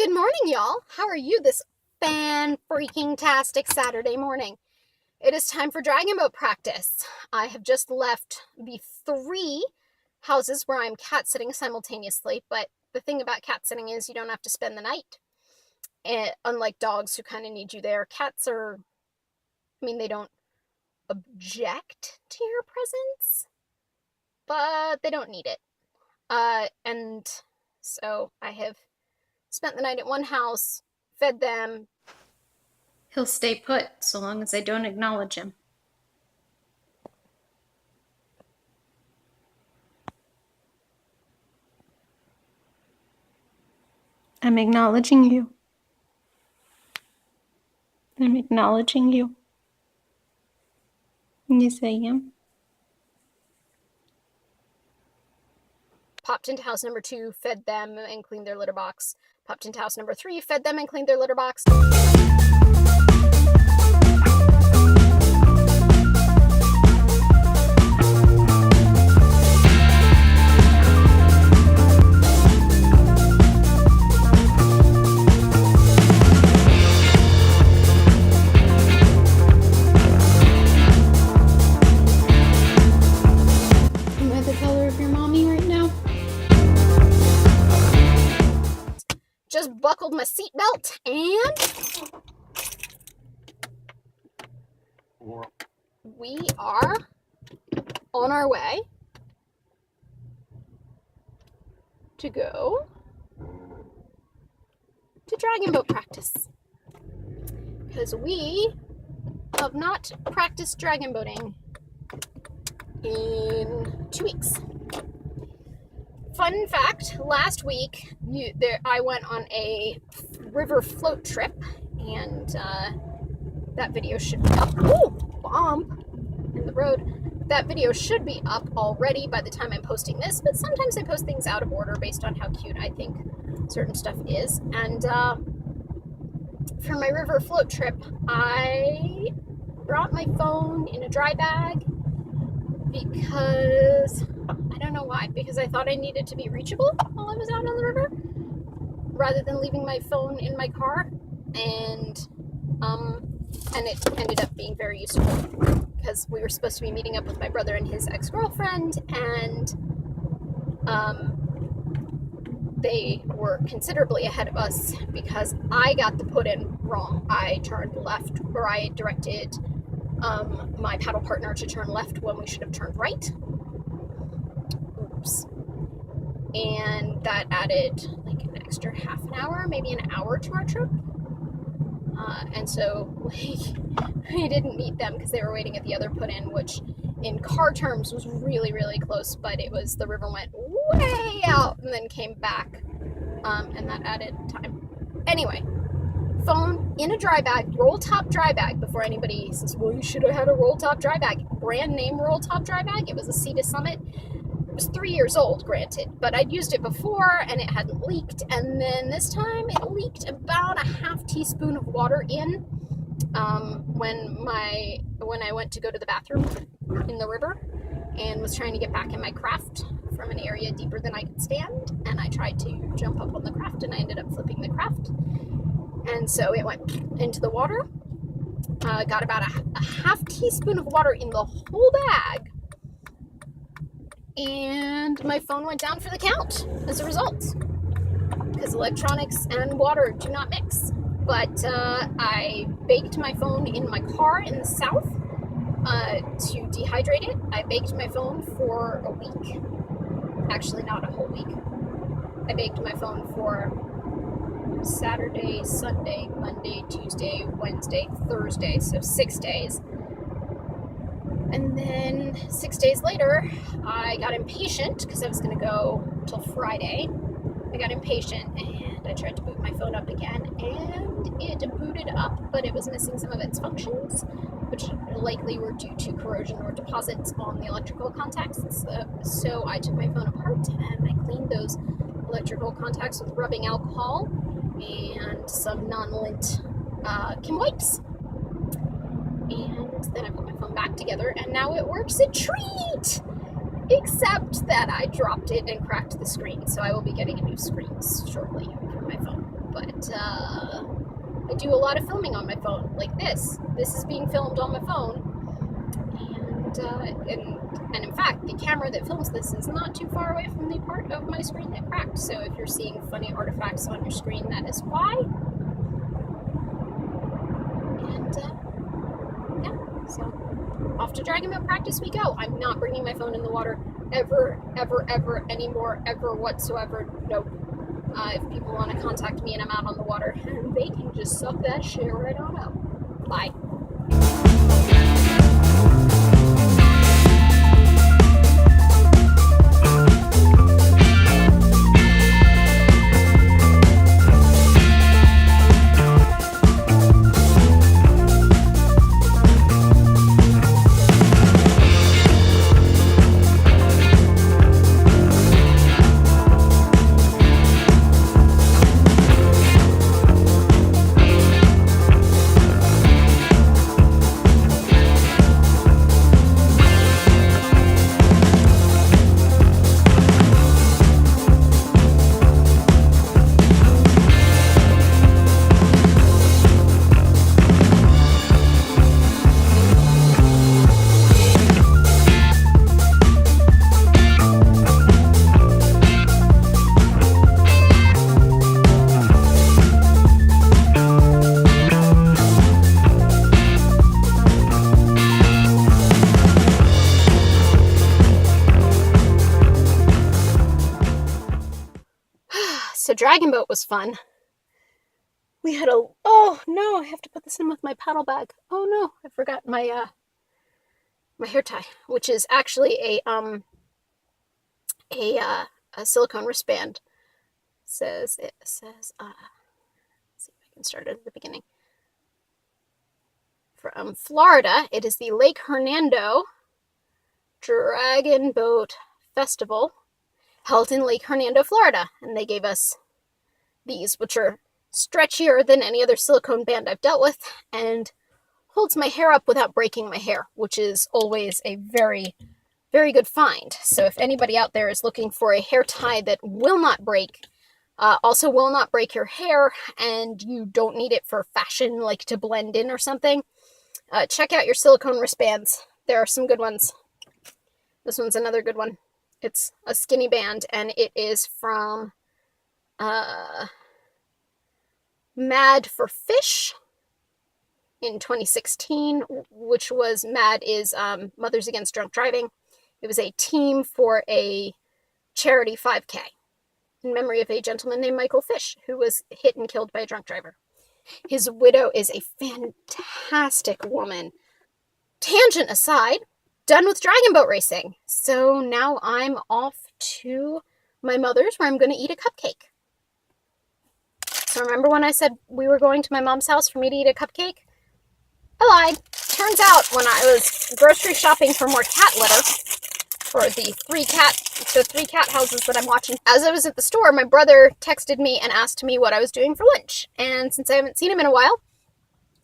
Good morning, y'all. How are you this fan-freaking-tastic Saturday morning? It is time for dragon boat practice. I have just left the 3 houses where I'm cat sitting simultaneously, but the thing about cat sitting is you don't have to spend the night. Unlike dogs who kind of need you there, cats they don't object to your presence, but they don't need it. And so I have spent the night at one house, fed them. He'll stay put so long as I don't acknowledge him. I'm acknowledging you. I'm acknowledging you. Yes, I am. Popped into house number 2, fed them and cleaned their litter box. Popped into house number 3, fed them and cleaned their litter box. Am I the color of your mommy right now? Just buckled my seatbelt and we are on our way to go to dragon boat practice because we have not practiced dragon boating in 2 weeks. Fun fact, last week I went on a river float trip, and that video should be up. Oh, bump in the road. That video should be up already by the time I'm posting this, but sometimes I post things out of order based on how cute I think certain stuff is. And for my river float trip, I brought my phone in a dry bag because I don't know why, because I thought I needed to be reachable while I was out on the river rather than leaving my phone in my car, and it ended up being very useful because we were supposed to be meeting up with my brother and his ex-girlfriend, and they were considerably ahead of us because I got the put-in wrong. I turned left, or I directed my paddle partner to turn left when we should have turned right. Oops. And that added like an extra half an hour, maybe an hour to our trip. And so we didn't meet them because they were waiting at the other put-in, which in car terms was really, really close, but the river went way out and then came back, and that added time. Anyway, phone in a dry bag, roll top dry bag, before anybody says, well, you should have had a roll top dry bag. Brand name roll top dry bag. It was a Sea to Summit. It was 3 years old, granted, but I'd used it before and it hadn't leaked, and then this time it leaked about a half teaspoon of water in when I went to go to the bathroom in the river and was trying to get back in my craft from an area deeper than I could stand, and I tried to jump up on the craft and I ended up flipping the craft, and so it went into the water. Got about a half teaspoon of water in the whole bag, and my phone went down for the count as a result, because electronics and water do not mix. But I baked my phone in my car in the south to dehydrate it. I baked my phone for a week. Actually, not a whole week. I baked my phone for Saturday, Sunday, Monday, Tuesday, Wednesday, Thursday, so 6 days. And then 6 days later, I got impatient because I was going to go till Friday. I got impatient and I tried to boot my phone up again, and it booted up, but it was missing some of its functions, which likely were due to corrosion or deposits on the electrical contacts. So I took my phone apart and I cleaned those electrical contacts with rubbing alcohol and some non-lint Kim wipes. And then I put my phone back together, and now it works a treat! Except that I dropped it and cracked the screen, so I will be getting a new screen shortly for my phone. But I do a lot of filming on my phone, like this. This is being filmed on my phone. And in fact, the camera that films this is not too far away from the part of my screen that cracked. So if you're seeing funny artifacts on your screen, that is why. And yeah, so off to Dragon Boat practice we go. I'm not bringing my phone in the water ever, ever, ever anymore, ever whatsoever. Nope. If people want to contact me and I'm out on the water, they can just suck that shit right on up. Bye. So Dragon Boat was fun. We had a, oh no, I have to put this in with my paddle bag. Oh no, I forgot my my hair tie, which is actually a silicone wristband. It says, let's see if I can start it at the beginning. From Florida, it is the Lake Hernando Dragon Boat Festival, held in Lake Hernando, Florida. And they gave us these, which are stretchier than any other silicone band I've dealt with, and holds my hair up without breaking my hair, which is always a very, very good find. So if anybody out there is looking for a hair tie that will not break, also will not break your hair, and you don't need it for fashion, like to blend in or something, check out your silicone wristbands. There are some good ones. This one's another good one. It's a skinny band, and it is from Mad for Fish in 2016, which was Mad is Mothers Against Drunk Driving. It was a team for a charity 5K in memory of a gentleman named Michael Fish, who was hit and killed by a drunk driver. His widow is a fantastic woman. Tangent aside, done with Dragon Boat racing. So now I'm off to my mother's, where I'm going to eat a cupcake. So remember when I said we were going to my mom's house for me to eat a cupcake? I lied. Turns out when I was grocery shopping for more cat litter for the three cat houses that I'm watching, as I was at the store, my brother texted me and asked me what I was doing for lunch. And since I haven't seen him in a while,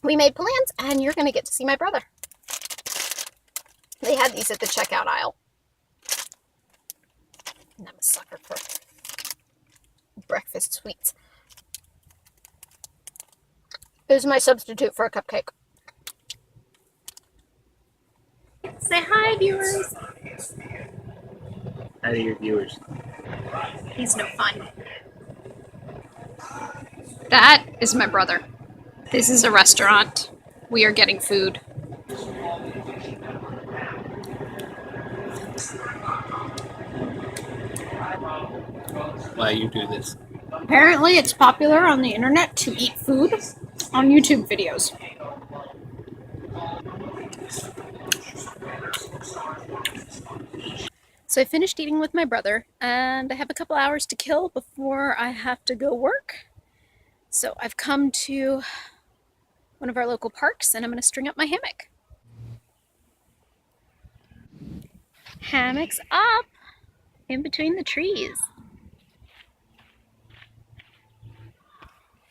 we made plans, and you're going to get to see my brother. They had these at the checkout aisle. And I'm a sucker for breakfast sweets. It was my substitute for a cupcake. Say hi, viewers. How are your viewers? He's no fun. That is my brother. This is a restaurant. We are getting food. Why you do this? Apparently, it's popular on the internet to eat food on YouTube videos. So I finished eating with my brother, and I have a couple hours to kill before I have to go work. So I've come to one of our local parks, and I'm going to string up my hammock. Hammocks up in between the trees.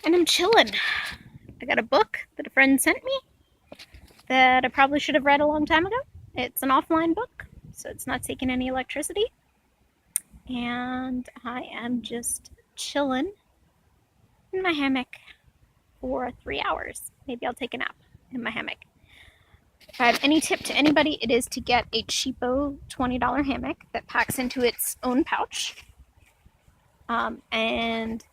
And I'm chilling. I got a book that a friend sent me that I probably should have read a long time ago. It's an offline book, so it's not taking any electricity. And I am just chilling in my my hammock for 3 hours. Maybe I'll take a nap in my hammock. If I have any tip to anybody, it is to get a cheapo $20 hammock that packs into its own pouch. And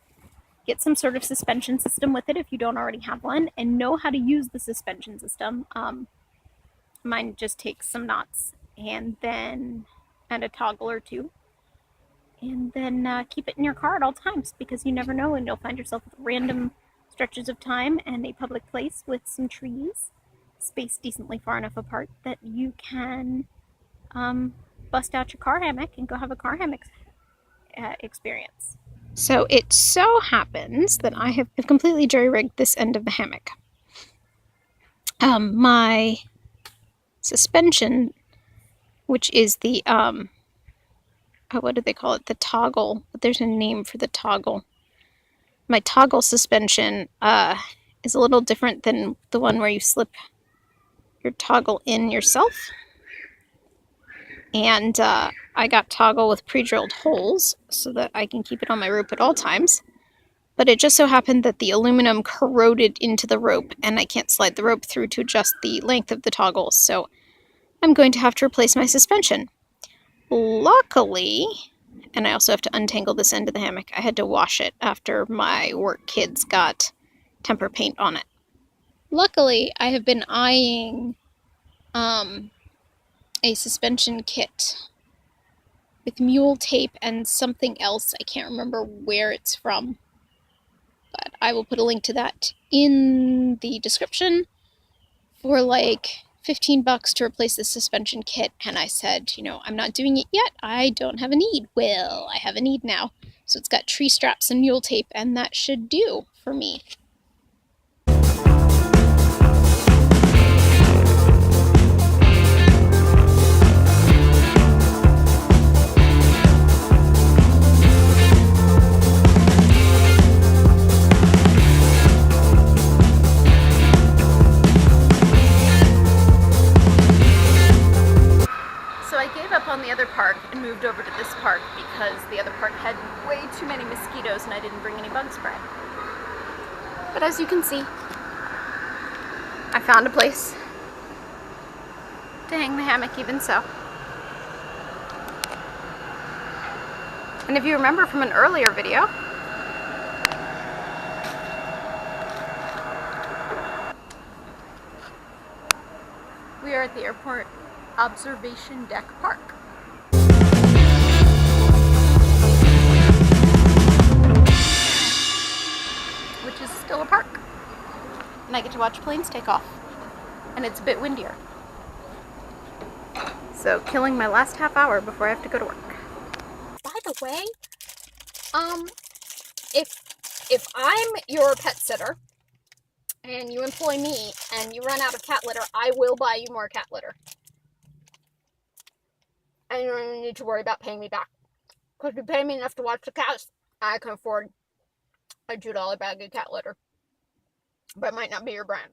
get some sort of suspension system with it if you don't already have one, and know how to use the suspension system. Mine just takes some knots and a toggle or two, and then keep it in your car at all times, because you never know, and you'll find yourself with random stretches of time and a public place with some trees spaced decently far enough apart that you can bust out your car hammock and go have a car hammock experience. So it so happens that I have completely jerry-rigged this end of the hammock. My suspension, which is the, what do they call it? The toggle, but there's a name for the toggle. My toggle suspension is a little different than the one where you slip your toggle in yourself. And I got toggle with pre-drilled holes so that I can keep it on my rope at all times. But it just so happened that the aluminum corroded into the rope, and I can't slide the rope through to adjust the length of the toggle, so I'm going to have to replace my suspension. Luckily, and I also have to untangle this end of the hammock, I had to wash it after my work kids got temper paint on it. Luckily, I have been eyeing a suspension kit with mule tape and something else. I can't remember where it's from, but I will put a link to that in the description for like $15 to replace the suspension kit. And I said, you know, I'm not doing it yet. I don't have a need. Well, I have a need now. So it's got tree straps and mule tape, and that should do for me. On the other park and moved over to this park because the other park had way too many mosquitoes and I didn't bring any bug spray. But as you can see, I found a place to hang the hammock even so. And if you remember from an earlier video, we are at the airport observation deck park. Which is still a park. And I get to watch planes take off. And it's a bit windier. So killing my last half hour before I have to go to work. By the way, if I'm your pet sitter and you employ me and you run out of cat litter, I will buy you more cat litter. And you don't even need to worry about paying me back. Because you pay me enough to watch the cats, I can afford a $2 bag of cat litter. But it might not be your brand.